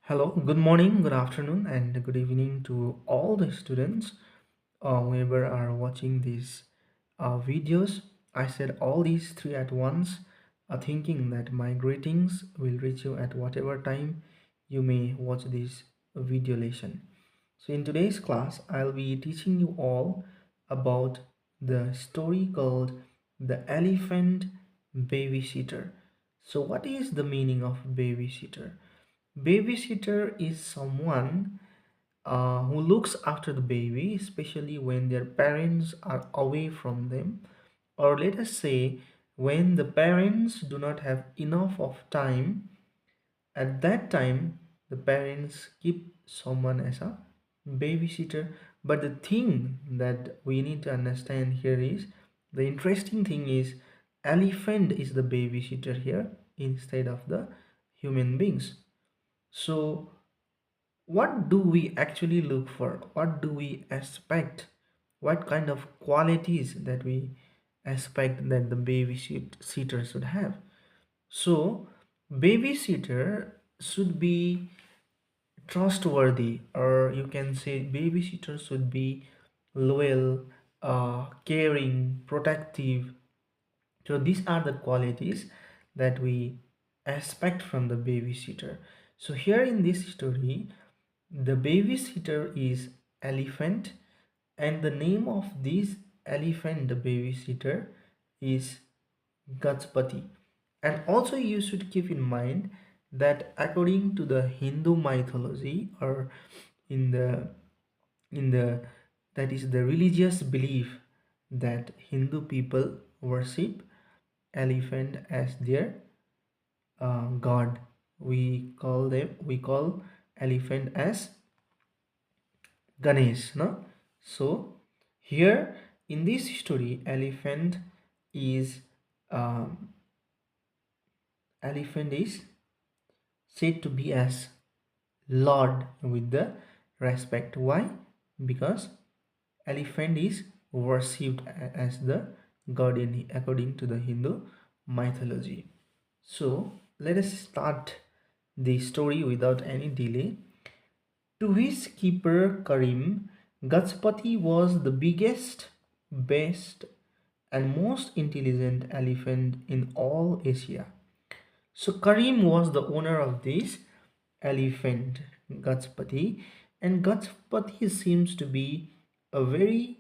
Hello, good morning, good afternoon, and good evening to all the students whoever are watching these videos. I said all these three at once, thinking that my greetings will reach you at whatever time you may watch this video lesson. So, in today's class, I'll be teaching you all about the story called The Elephant Babysitter. So, what is the meaning of babysitter? Babysitter is someone who looks after the baby, especially when their parents are away from them, or let us say when the parents do not have enough of time. At that time, the parents keep someone as a babysitter. But the thing that we need to understand here is the interesting thing is elephant is the babysitter here instead of the human beings. So what do we actually look for? What do we expect? What kind of qualities that we expect that the babysitter should have? So babysitter should be trustworthy, or you can say babysitter should be loyal, caring, protective. So these are the qualities that we expect from the babysitter. So here in this story, the babysitter is elephant, and the name of this elephant, the babysitter, is Gachpati. And also you should keep in mind that according to the Hindu mythology, or in the that is the religious belief that Hindu people worship elephant as their god. We call elephant as Ganesh, no? So here in this story, is um, elephant is said to be as Lord with the respect. Why? Because elephant is worshipped as the god in according to the Hindu mythology. So let us start the story without any delay. To his keeper Karim, Gachpati was the biggest, best, and most intelligent elephant in all Asia. So Karim was the owner of this elephant, Gachpati, and Gachpati seems to be a very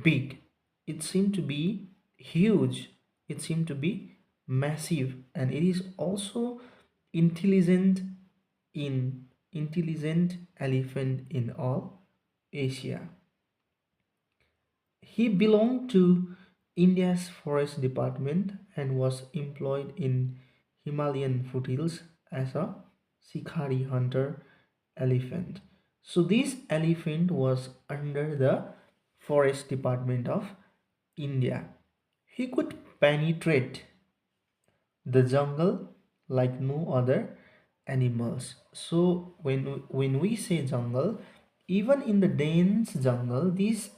big. It seemed to be huge. It seemed to be massive, and it is also intelligent intelligent elephant in all Asia. He belonged to India's forest department and was employed in Himalayan foothills as a shikari hunter elephant. So this elephant was under the forest department of India. He could penetrate the jungle like no other animals. So when we say jungle, even in the dense jungle, this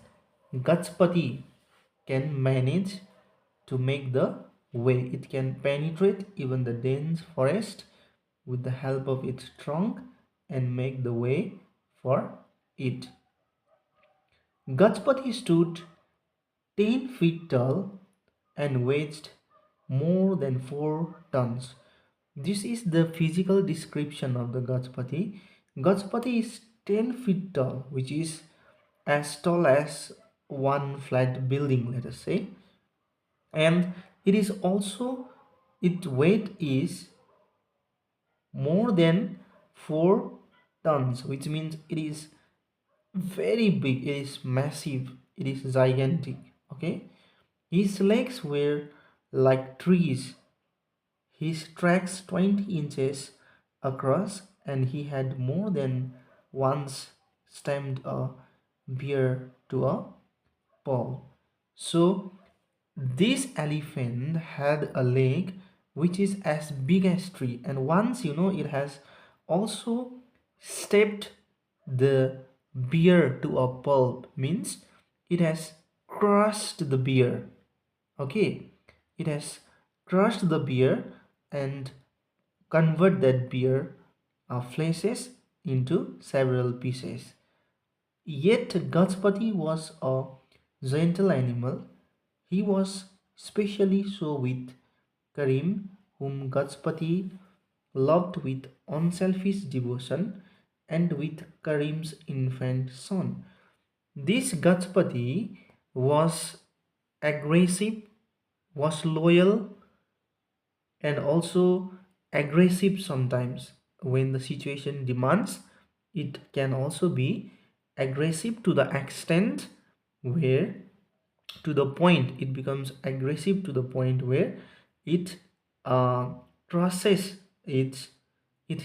Gachpati can manage to make the way. It can penetrate even the dense forest with the help of its trunk and make the way for it. Gachpati stood 10 feet tall and weighed more than 4 tons. This is the physical description of the Gachpati. Gachpati is 10 feet tall, which is as tall as one flat building, let us say. And it is also, its weight is more than 4 tons, which means it is very big, it is massive, it is gigantic. Okay, his legs were like trees. His tracks 20 inches across, and he had more than once stemmed a beer to a pole. So this elephant had a leg which is as big as tree, and once it has also stepped the beer to a pulp, means it has crushed the beer. Okay, it has crushed the beer and convert that beer fleshes into several pieces. Yet Gajpati was a gentle animal. He was specially so with Karim, whom Gajpati loved with unselfish devotion, and with Karim's infant son. This Gajpati was aggressive, was loyal, and also aggressive sometimes. When the situation demands, it can also be aggressive to the extent where, to the point, it becomes aggressive to the point where it uh, crosses its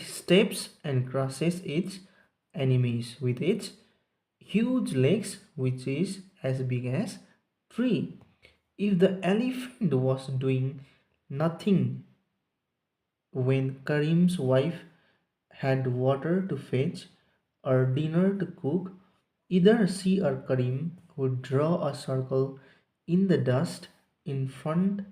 steps and crosses its enemies with its huge legs, which is as big as tree. If the elephant was doing nothing when Karim's wife had water to fetch or dinner to cook, either she or Karim would draw a circle in the dust in front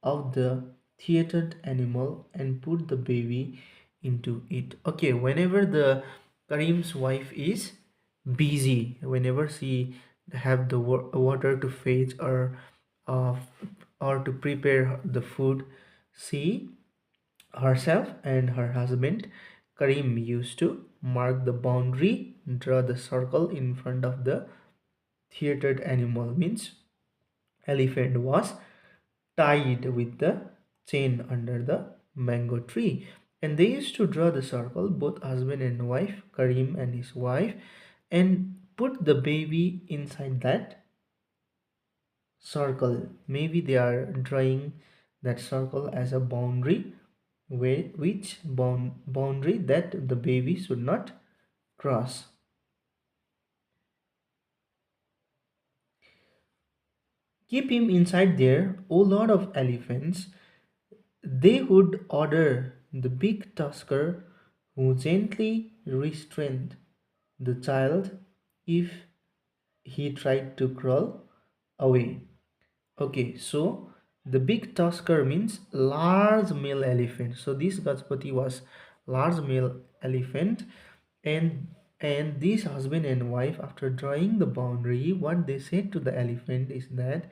of the theatered animal and put the baby into it. Okay, whenever the Karim's wife is busy, whenever she have the water to fetch uh, or to prepare the food, she herself and her husband Karim used to mark the boundary, draw the circle in front of the theatered animal, means elephant was tied with the chain under the mango tree. And they used to draw the circle, both husband and wife, Karim and his wife, and put the baby inside that circle. Maybe they are drawing that circle as a boundary, where which boundary that the baby should not cross. Keep him inside there, O Lord of Elephants. They would order the big tusker, who gently restrained the child if he tried to crawl away. Okay, so the big tusker means large male elephant. So this Gajpati was large male elephant, and this husband and wife, after drawing the boundary, what they said to the elephant is that,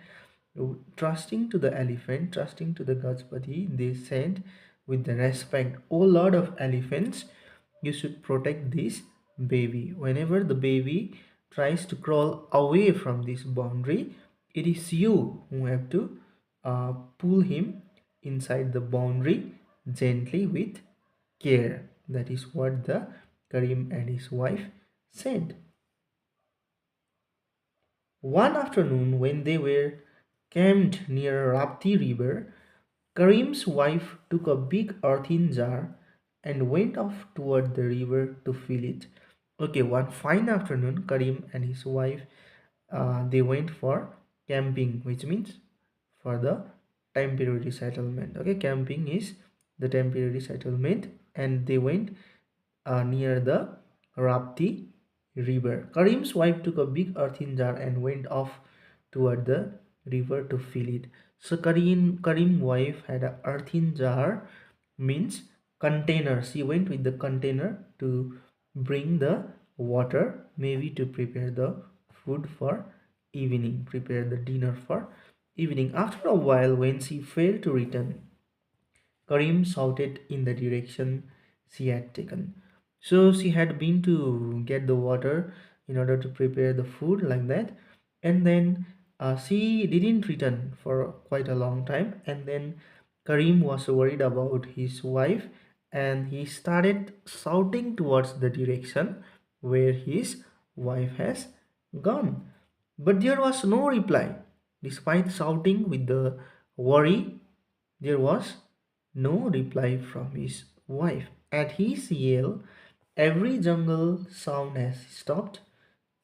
trusting to the elephant, trusting to the Gajpati, they said with the respect, "O Lord of Elephants, you should protect this baby. Whenever the baby tries to crawl away from this boundary, it is you who have to pull him inside the boundary gently with care." That is what the Karim and his wife said. One afternoon, when they were camped near Rapti River, Karim's wife took a big earthen jar and went off toward the river to fill it. Okay, one fine afternoon, Karim and his wife, they went for camping, which means for the temporary settlement. Okay, camping is the temporary settlement, and they went near the Rapti river. Karim's wife took a big earthen jar and went off toward the river to fill it. So Karim wife had a earthen jar, means container. She went with the container to bring the water, maybe to prepare the food for evening, prepare the dinner for evening. After a while, when she failed to return, Karim shouted in the direction she had taken. So she had been to get the water in order to prepare the food, like that. And then she didn't return for quite a long time. And then Karim was worried about his wife, and he started shouting towards the direction where his wife has gone. But there was no reply. Despite shouting with the worry, there was no reply from his wife. At his yell, every jungle sound has stopped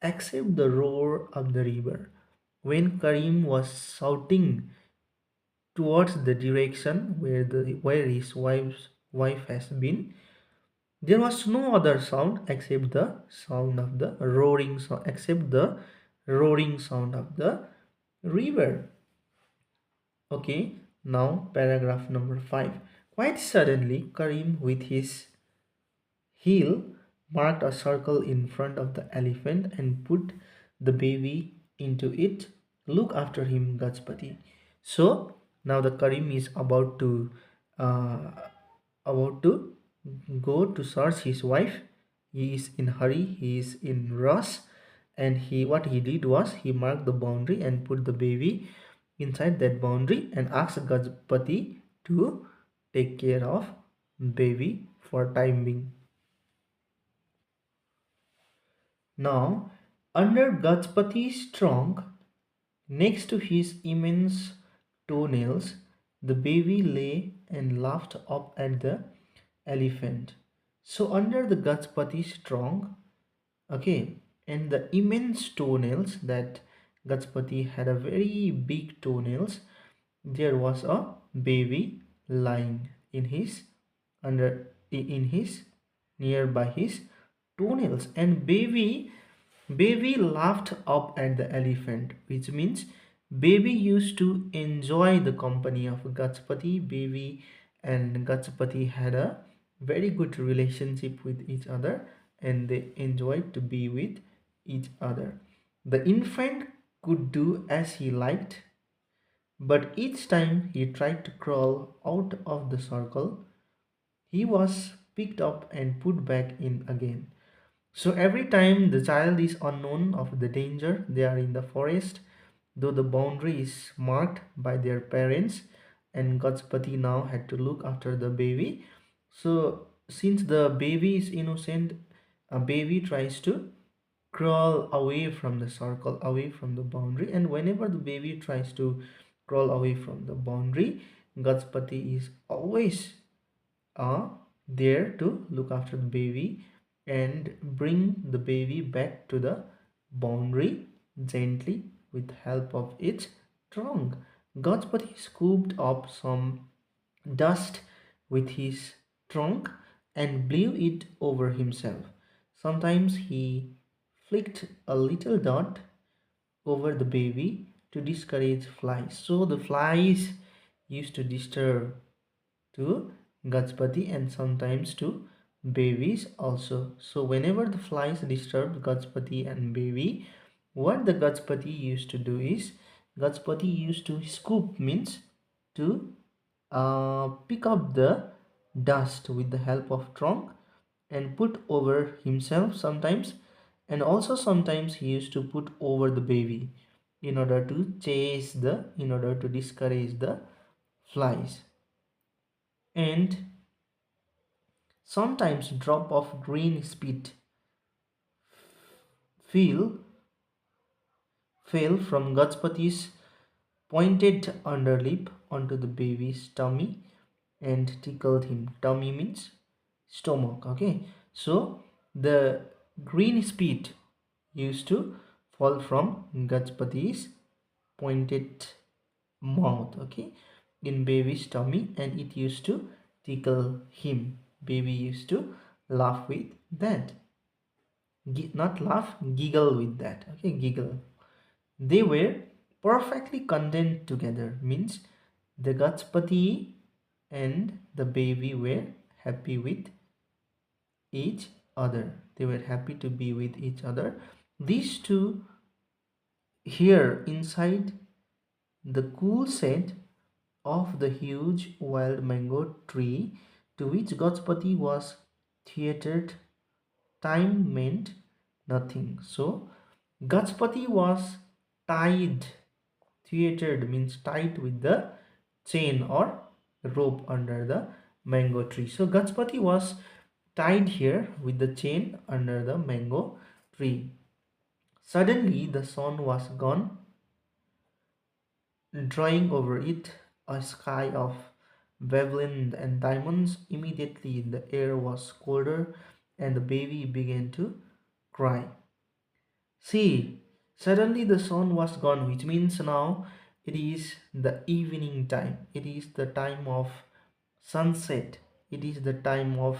except the roar of the river. When Karim was shouting towards the direction where his wife's wife has been, there was no other sound except the sound of the roaring sound, except the roaring sound of the river. Okay, now paragraph number 5. Quite suddenly, Karim, with his Heel marked a circle in front of the elephant and put the baby into it. Look after him, Gajpati. So now the Karim is uh, about to go to search his wife. He is in hurry. He is in rush, and he what he did was he marked the boundary and put the baby inside that boundary and asked Gajpati to take care of baby for time being. Now, under Gajpati's trunk, next to his immense toenails, the baby lay and laughed up at the elephant. So, under the Gajpati's trunk, okay, and the immense toenails that Gajpati had a very big toenails, there was a baby lying in his in his nearby his toenails, and baby laughed up at the elephant, which means baby used to enjoy the company of Gajpati. Baby and Gajpati had a very good relationship with each other, and they enjoyed to be with each other. The infant could do as he liked, but each time he tried to crawl out of the circle, he was picked up and put back in again. So every time the child is unknown of the danger, they are in the forest, though the boundary is marked by their parents, and Gajpati now had to look after the baby. So since the baby is innocent, a baby tries to crawl away from the circle, away from the boundary, and whenever the baby tries to crawl away from the boundary, Gajpati is always uh, there to look after the baby and bring the baby back to the boundary gently with help of its trunk. Gajpati scooped up some dust with his trunk and blew it over himself. Sometimes he flicked a little dot over the baby to discourage flies. So the flies used to disturb to Gajpati and sometimes to babies also. So whenever the flies disturbed Gajpati and baby, what the Gajpati used to do is Gajpati used to scoop, means to pick up the dust with the help of trunk and put over himself sometimes, and also sometimes he used to put over the baby in order to discourage the flies. And sometimes drop of green spit fell fell from Gajpati's pointed underlip onto the baby's tummy and tickled him. Tummy means stomach. Okay, so the green spit used to fall from Gajpati's pointed mouth, okay, in baby's tummy, and it used to tickle him. Baby used to laugh with that. Not laugh, giggle with that. Okay, giggle. They were perfectly content together, means the Gajpati and the baby were happy with each other. They were happy to be with each other. These two here inside the cool shade of the huge wild mango tree to which Gajpati was theatered, time meant nothing. So Gajpati was tied, theatered means tied with the chain or rope under the mango tree. So Gajpati was tied here with the chain under the mango tree. Suddenly the sun was gone, drawing over it a sky of Veblen and diamonds. Immediately the air was colder and the baby began to cry. See, suddenly the sun was gone, which means now it is the evening time. It is the time of sunset. It is the time of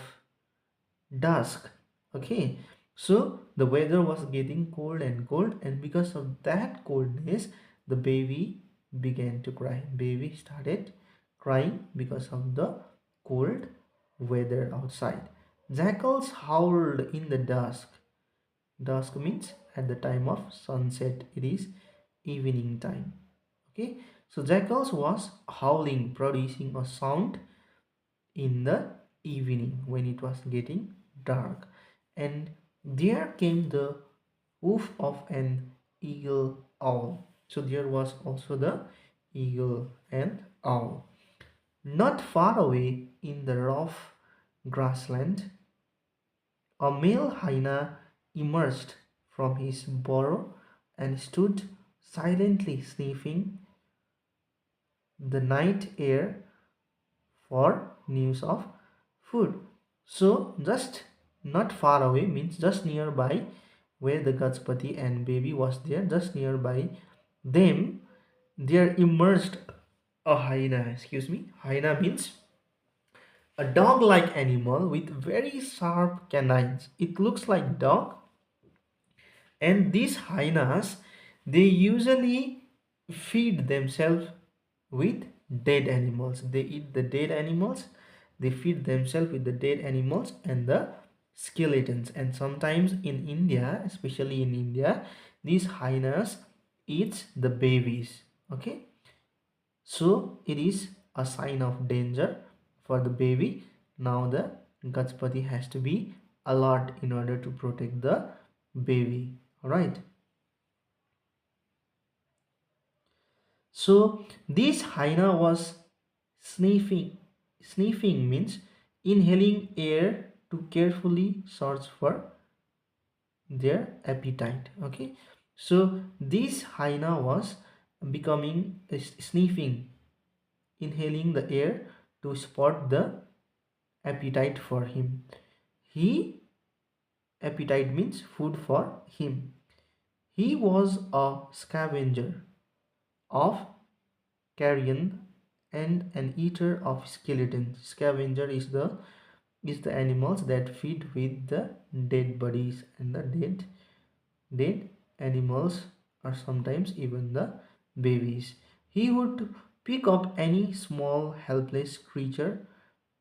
dusk. Okay, so the weather was getting cold and cold, and because of that coldness, the baby began to cry. Baby started crying because of the cold weather outside. Jackals howled in the dusk. Dusk means at the time of sunset, it is evening time. Okay, so jackals was howling, producing a sound in the evening when it was getting dark. And there came the woof of an eagle owl. So there was also the eagle and owl. Not far away in the rough grassland, a male hyena emerged from his burrow and stood silently sniffing the night air for news of food. So just not far away means just nearby where the Gajpati and baby was there, just nearby them there emerged a hyena. Excuse me, hyena means a dog-like animal with very sharp canines. It looks like dog, and these hyenas, they usually feed themselves with dead animals. They eat the dead animals, they feed themselves with the dead animals and the skeletons. And sometimes in India, especially in India, these hyenas eats the babies. Okay, so it is a sign of danger for the baby. Now the Gajpati has to be alert in order to protect the baby. All right. So this hyena was sniffing. Sniffing means inhaling air to carefully search for their appetite. Okay. So this hyena was becoming sniffing, inhaling the air to spot the appetite for him. He appetite means food for him. He was a scavenger of carrion and an eater of skeletons. Scavenger is the animals that feed with the dead bodies, and the dead animals are sometimes even the babies. He would pick up any small helpless creature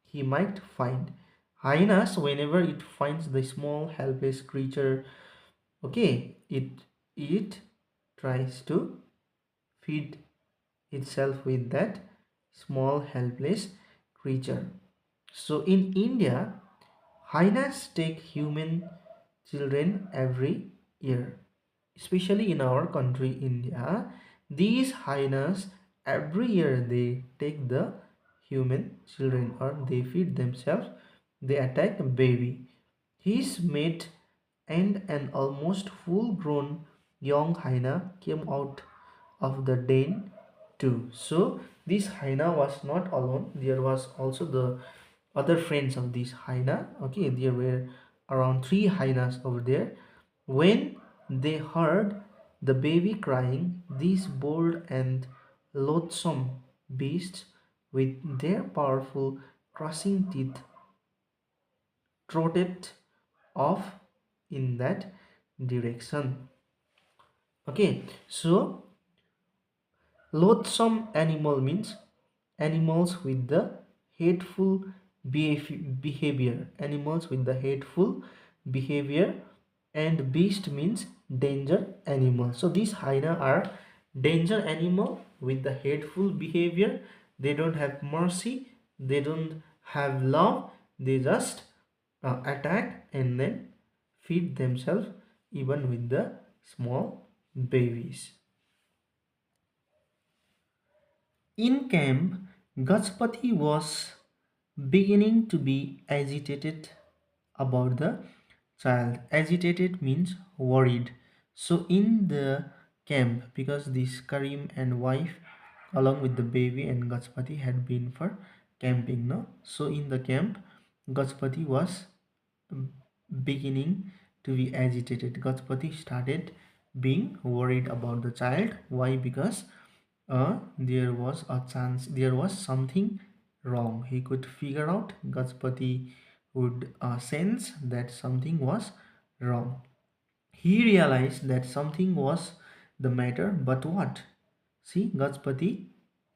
he might find. Hyenas, whenever it finds the small helpless creature, okay, it tries to feed itself with that small helpless creature. So in India, hyenas take human children every year, especially in our country India. These hyenas every year they take the human children, or they feed themselves, they attack a baby, his mate, and an almost full grown young hyena came out of the den too. So this hyena was not alone, there was also the other friends of this hyena. Okay, there were around three hyenas over there. When they heard the baby crying, these bold and loathsome beasts with their powerful crushing teeth trotted off in that direction. Okay, so loathsome animal means animals with the hateful behavior. Animals with the hateful behavior, and beast means danger animal. So these hyena are danger animal with the hateful behavior. They don't have mercy. They don't have love. They just attack and then feed themselves even with the small babies. In camp, Gajpati was beginning to be agitated about the child. Agitated means worried. So in the camp, because this Karim and wife along with the baby and Gajpati had been for camping, no? So in the camp, Gajpati was beginning to be agitated. Gajpati started being worried about the child. Why? Because there was a chance, there was something wrong. He could figure out, Gajpati would sense that something was wrong. He realized that something was the matter, but what? See, Gajpati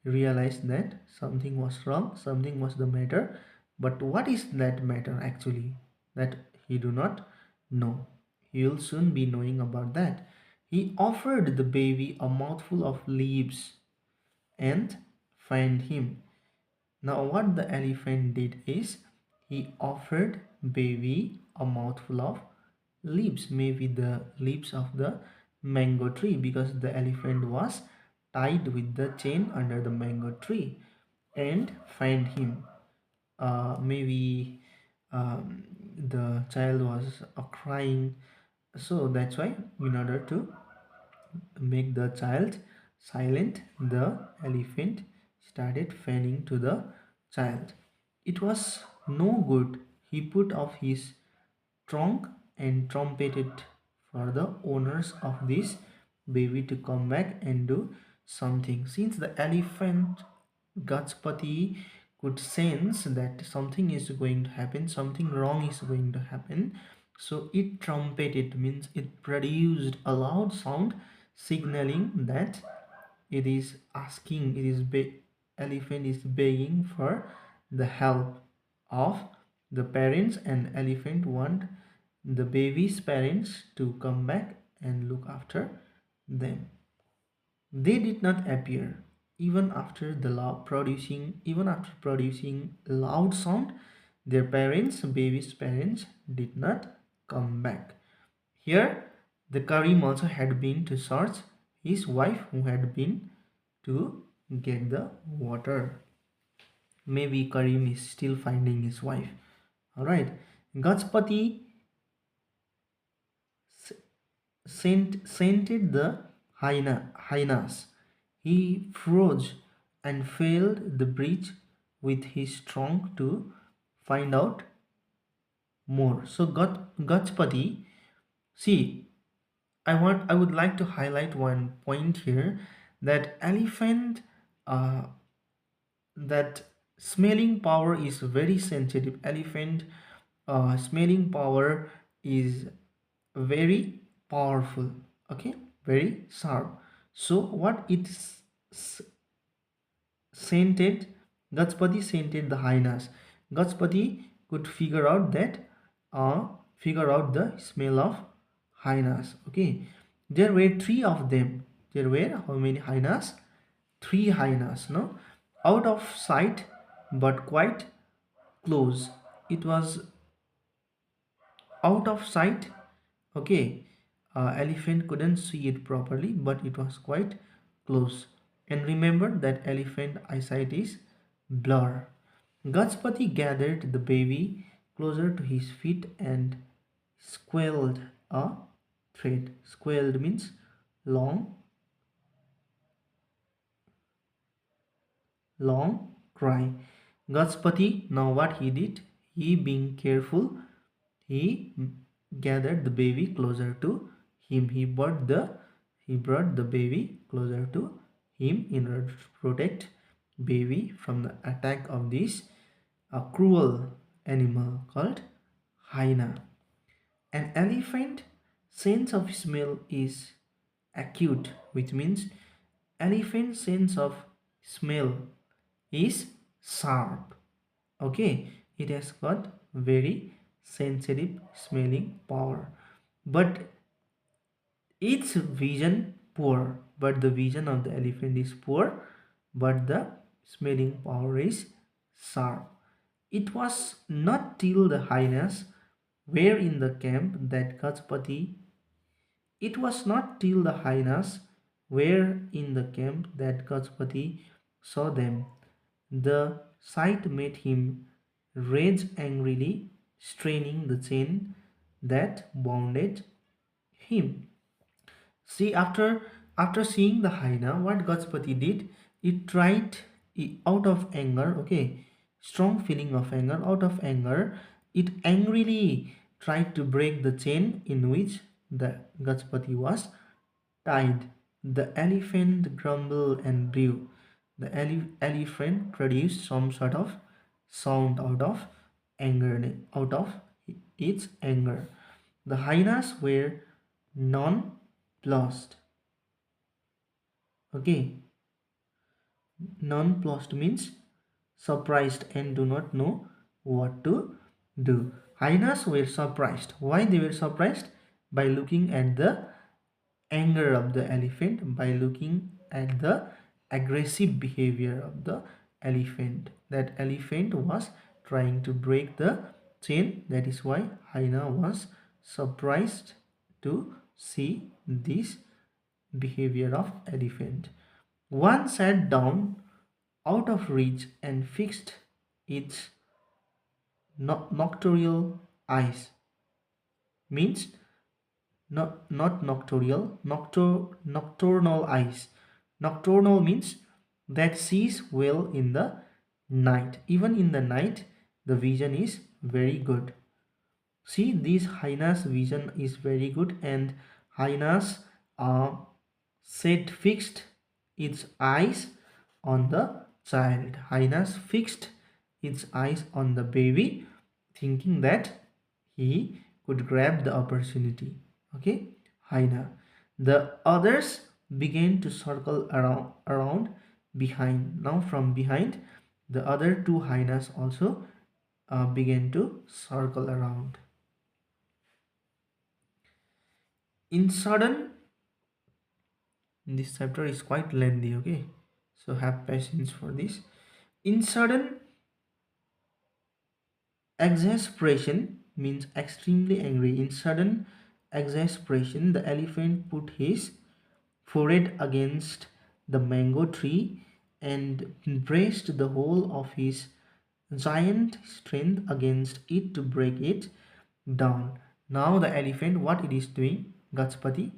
realized that something was wrong, something was the matter, but what is that matter actually? that he do not know. He will soon be knowing about that. He offered the baby a mouthful of leaves and fed him. Now what the elephant did is he offered baby a mouthful of leaves, maybe the leaves of the mango tree, because the elephant was tied with the chain under the mango tree, and find him. Maybe the child was crying, so that's why, in order to make the child silent, the elephant started fanning to the child. It was no good. He put off his trunk and trumpeted for the owners of this baby to come back and do something. Since the elephant Gachpati could sense that something is going to happen, something wrong is going to happen, so it trumpeted, means it produced a loud sound signaling that it is asking, elephant is begging for the help of the parents, and elephant want the baby's parents to come back and look after them. They did not appear even after producing loud sound. Their parents, baby's parents, did not come back. Here, the Karim also had been to search his wife, who had been to get the water. Maybe Karim is still finding his wife. Alright. Gajpati scented the hyenas. He froze and filled the breach with his trunk to find out more. So Gajpati, see, I would like to highlight one point here, that elephant, uh, that smelling power is very sensitive. Elephant smelling power is very powerful, okay, very sharp. So what it scented, Gachpati scented the hyenas. Gachpati could figure out the smell of hyenas. Okay, there were three of them. There were how many hyenas? Three hyenas. No, out of sight, but quite close. It was out of sight. Okay, elephant couldn't see it properly, but it was quite close. And remember that elephant eyesight is blur. Gajpati gathered the baby closer to his feet and squealed a thread. Squealed means long, long cry. Gajpati, now what he did, he being careful, he gathered the baby closer to him. He brought the baby closer to him in order to protect baby from the attack of this cruel animal called hyena. An elephant sense of smell is acute, which means elephant sense of smell is sharp. Okay, it has got very sensitive smelling power, but its vision poor. But the vision of the elephant is poor, but the smelling power is sharp. It was not till the hyenas were in the camp that Gajpati. It was not till the hyenas were in the camp that Gajpati saw them. The sight made him rage angrily, straining the chain that bounded him. See, after seeing the hyena, what Gajpati did, it tried, out of anger, okay, strong feeling of anger, out of anger, it angrily tried to break the chain in which the Gajpati was tied. The elephant grumbled and blew. The elephant produced some sort of sound out of its anger. The hyenas were nonplussed. Okay, nonplussed means surprised and do not know what to do. Hyenas were surprised. Why they were surprised? By looking at the anger of the elephant, by looking at the aggressive behavior of the elephant. That elephant was trying to break the chain. That is why hyena was surprised to see this behavior of elephant. One sat down out of reach and fixed its nocturnal eyes. Means not nocturnal, nocturnal eyes. Nocturnal means that sees well in the night. Even in the night, the vision is very good. See, this hyena's vision is very good, and hyenas set fixed its eyes on the child. Hyenas fixed its eyes on the baby, thinking that he could grab the opportunity. Okay, hyena. The others began to circle around behind. Now from behind, the other two hyenas also began to circle around. In sudden, this chapter is quite lengthy, okay, so have patience for this. In sudden exasperation, means extremely angry. In sudden exasperation, the elephant put his forehead against the mango tree and braced the whole of his giant strength against it to break it down. Now the elephant, what it is doing, Gachpati,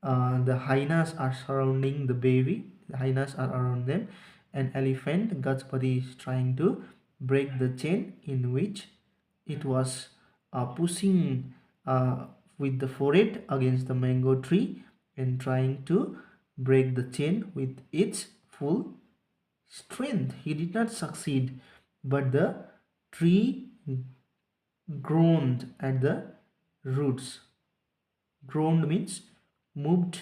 the hyenas are surrounding the baby. The hyenas are around them, and elephant Gachpati is trying to break the chain in which it was pushing with the forehead against the mango tree and trying to break the chain with its full strength. He did not succeed, but the tree groaned at the roots. Groaned means moved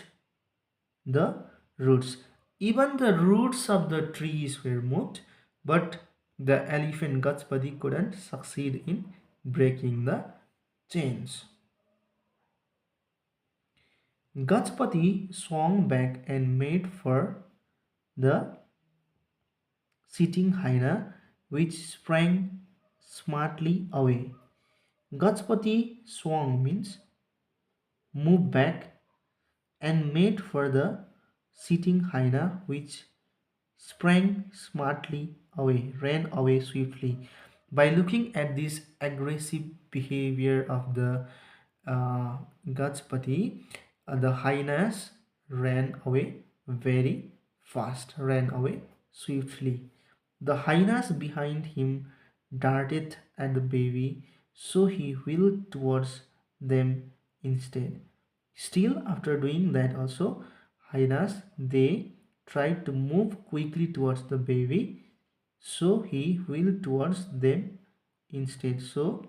the roots. Even the roots of the trees were moved, but the elephant Gachpati couldn't succeed in breaking the chains. Gachpati swung back and made for the sitting hyena, which sprang smartly away. Gachpati swung means move back and made for the sitting hyena, which sprang smartly away, ran away swiftly. By looking at this aggressive behavior of the Gachpati, the hyenas ran away very fast, ran away swiftly. The hyenas behind him darted at the baby, so he wheeled towards them instead. Still, after doing that also, hyenas, they tried to move quickly towards the baby, so he wheeled towards them instead. So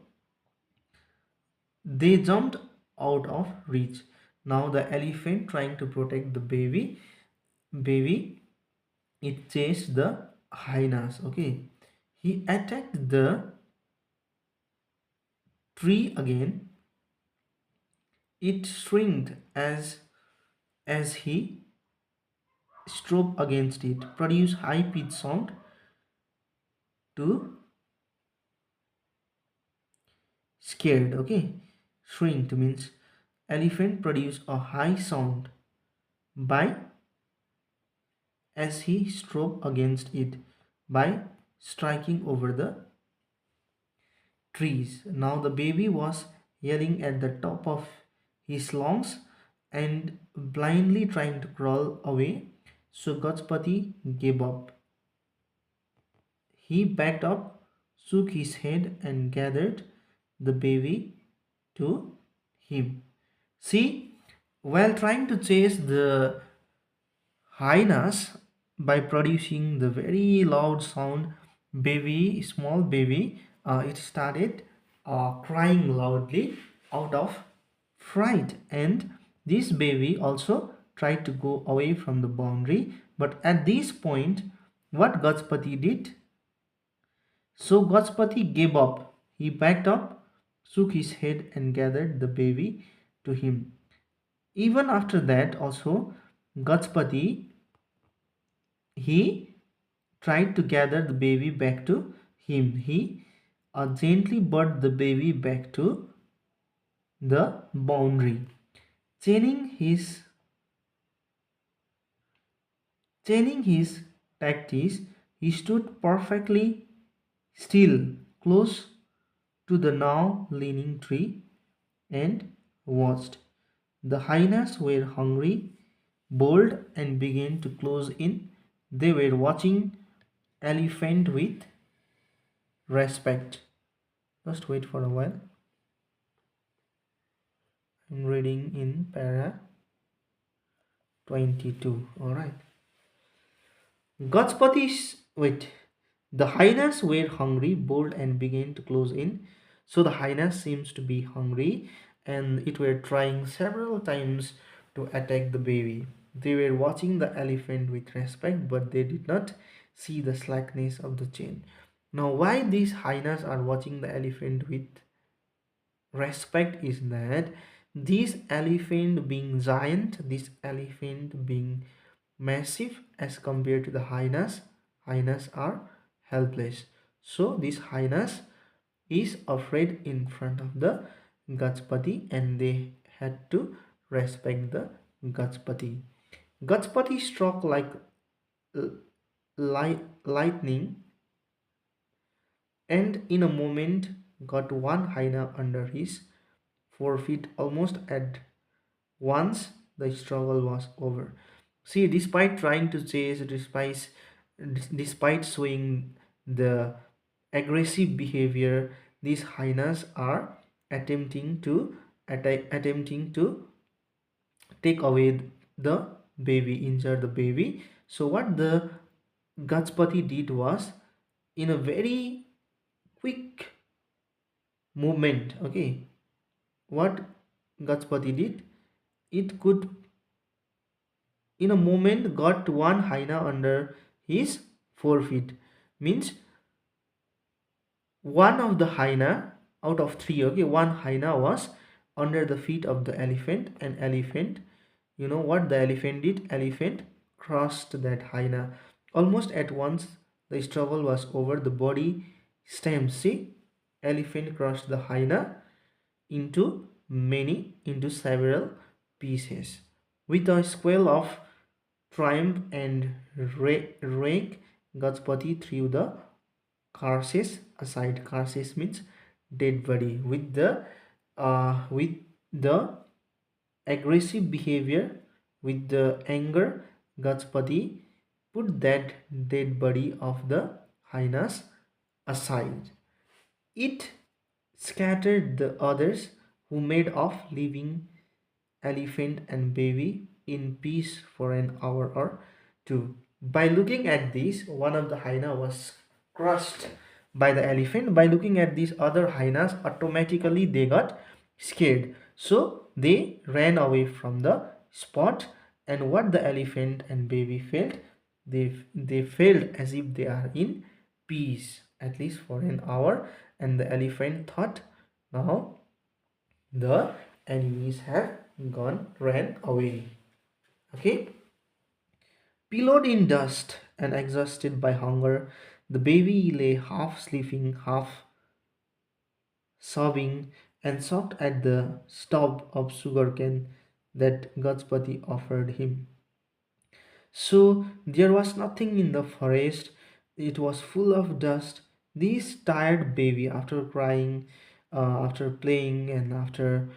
they jumped out of reach. Now the elephant, trying to protect the baby, it chased the hyenas. Okay, he attacked the tree again. It shrieked as he strove against it, produced high pitched sound to scared. Okay, shrieked means elephant produced a high sound by as he strove against it by striking over the trees. Now the baby was yelling at the top of his lungs and blindly trying to crawl away. So Gachpati gave up. He backed up, shook his head, and gathered the baby to him. See, while trying to chase the hyenas by producing the very loud sound, small baby, it started crying loudly out of fright, and this baby also tried to go away from the boundary. But at this point, what Gachpati did, so Gachpati gave up. He backed up, shook his head and gathered the baby to him. Even after that, also, Gachpati, he tried to gather the baby back to him. He gently brought the baby back to the boundary. Chaining his chaining his tactics, he stood perfectly still, close to the now leaning tree, and watched. The hyenas were hungry, bold, and began to close in. They were watching elephant with respect. Just wait for a while. I'm reading in para 22. Alright. Wait. The hyenas were hungry, bold, and began to close in. So the hyenas seems to be hungry, and it were trying several times to attack the baby. They were watching the elephant with respect, but they did not see the slackness of the chain. Now, why these hyenas are watching the elephant with respect is that this elephant being giant, this elephant being massive as compared to the hyenas, hyenas are helpless. So this hyenas is afraid in front of the Gachpati, and they had to respect the Gachpati. Gachpati struck like lightning, and in a moment got one hyena under his 4 feet almost at once. The struggle was over. See, despite trying to chase, despite showing the aggressive behavior, these hyenas are attempting to take away the baby, injure the baby. So what the Gachpati did was, in a very quick movement, okay, what Gachpati did, it could in a moment got one hyena under his 4 feet. Means one of the hyena out of three, okay, one hyena was under the feet of the elephant, and elephant, you know what the elephant did? Elephant crossed that hyena. Almost at once the struggle was over. The body stems, see, elephant crossed the hyena into several pieces. With a squeal of triumph and rage, Gachpati threw the carcass aside. Carcass means dead body. With the aggressive behavior, with the anger, Gachpati put that dead body of the hyenas aside. It scattered the others, who made off, leaving elephant and baby in peace for an hour or two. By looking at this, one of the hyena was crushed by the elephant. By looking at these other hyenas, automatically they got scared. So they ran away from the spot. And what the elephant and baby felt, they felt as if they are in peace, at least for an hour. And the elephant thought, now the enemies have ran away. Okay. Pillowed in dust and exhausted by hunger, the baby lay half sleeping, half sobbing, and sucked at the stub of sugarcane that Gachpati offered him. So there was nothing in the forest. It was full of dust. This tired baby, after crying, after playing, and after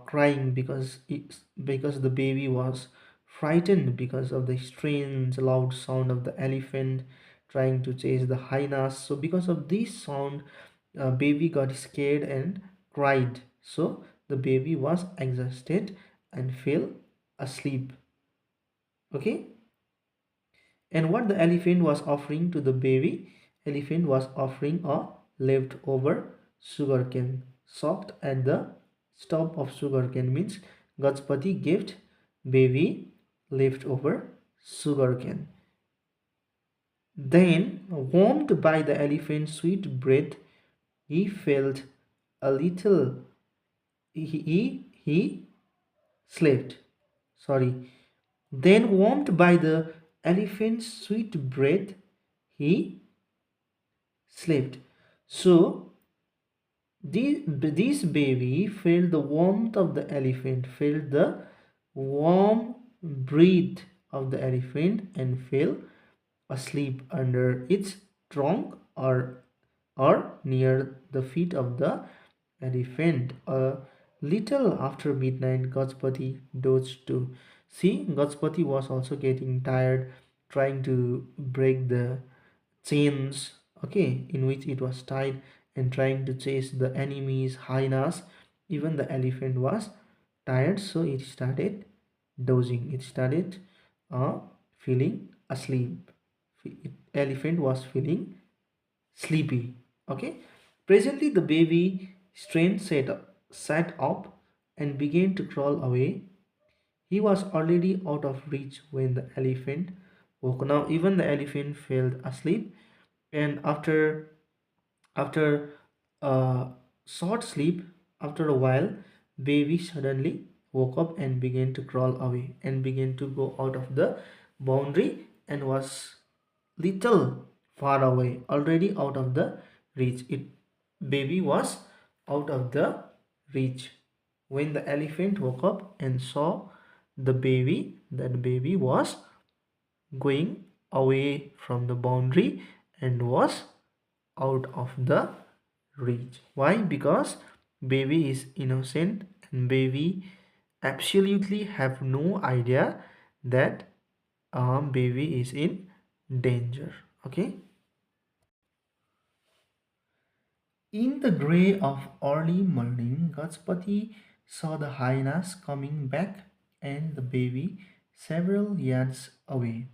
crying because the baby was frightened because of the strange loud sound of the elephant trying to chase the hyenas. So because of this sound, baby got scared and cried. So the baby was exhausted and fell asleep. Okay. And what the elephant was offering to the baby, elephant was offering a leftover sugarcane. Soaked at the stub of sugarcane means Gachpati gave baby leftover sugarcane. Then, warmed by the elephant's sweet breath, he felt a little he slept. Sorry. Then warmed by the elephant's sweet breath, he slept. So this baby felt the warmth of the elephant, felt the warm breath of the elephant, and fell asleep under its trunk or near the feet of the elephant. A little after midnight, Gajpati dozed too. See, Gajpati was also getting tired, trying to break the chains, okay, in which it was tied, and trying to chase the enemy's hyenas. Even the elephant was tired, so it started dozing. It started feeling asleep. Elephant was feeling sleepy. Okay. Presently, the baby strain sat up and began to crawl away. He was already out of reach when the elephant woke. Now, even the elephant fell asleep, and after a short sleep, after a while, baby suddenly woke up and began to crawl away and began to go out of the boundary and was little far away, already out of the reach. It baby was out of the reach. When the elephant woke up and saw the baby, that baby was going away from the boundary and was out of the reach. Why? Because baby is innocent and baby absolutely have no idea that baby is in danger. Okay. In the grey of early morning, Gajpati saw the hyenas coming back and the baby several yards away.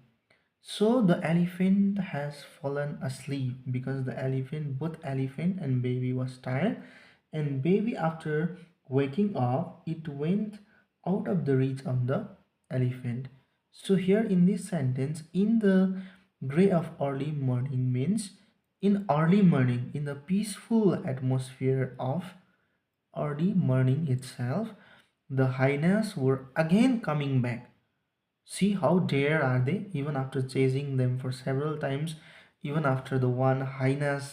So the elephant has fallen asleep because the elephant, both elephant and baby was tired, and baby after waking up, it went out of the reach of the elephant. So here in this sentence, in the grey of early morning means in early morning, in the peaceful atmosphere of early morning itself, the hyenas were again coming back. See how dare are they, even after chasing them for several times, even after the one hyenas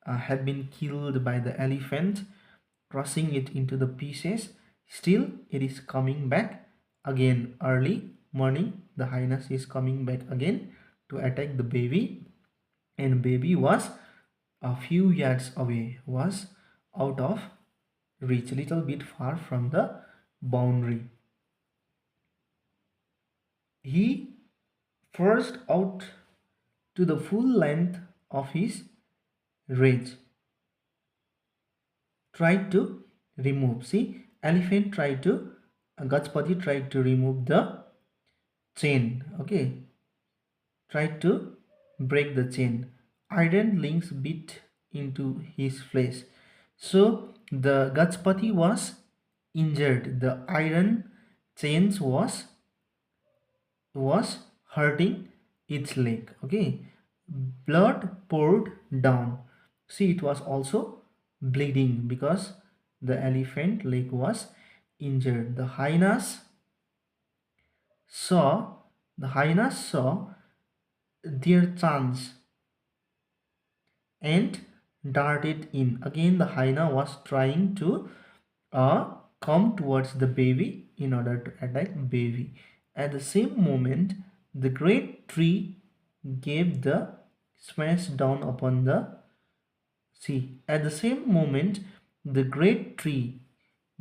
had been killed by the elephant, crushing it into the pieces, still it is coming back again. Early morning, the hyenas is coming back again to attack the baby, and baby was a few yards away, was out of reach, little bit far from the boundary. He forced out to the full length of his rage, tried to remove. See, elephant tried to, Gajpati tried to remove the chain. Okay, tried to break the chain. Iron links bit into his flesh. So the Gajpati was injured. The iron chains was hurting its leg. Okay, blood poured down. See, it was also bleeding because the elephant leg was injured. Saw the hyenas saw their chance and darted in. Again, the hyena was trying to come towards the baby in order to attack baby. At the same moment, the great tree gave the smash down upon the sea. At the same moment, the great tree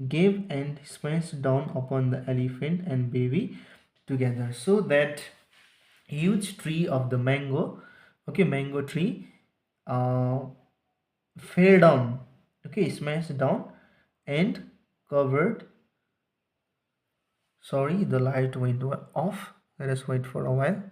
gave and smashed down upon the elephant and baby together. So that huge tree of the mango, okay, mango tree, uh, fell down, okay, smashed down and covered. Sorry, the light went off. Let us wait for a while.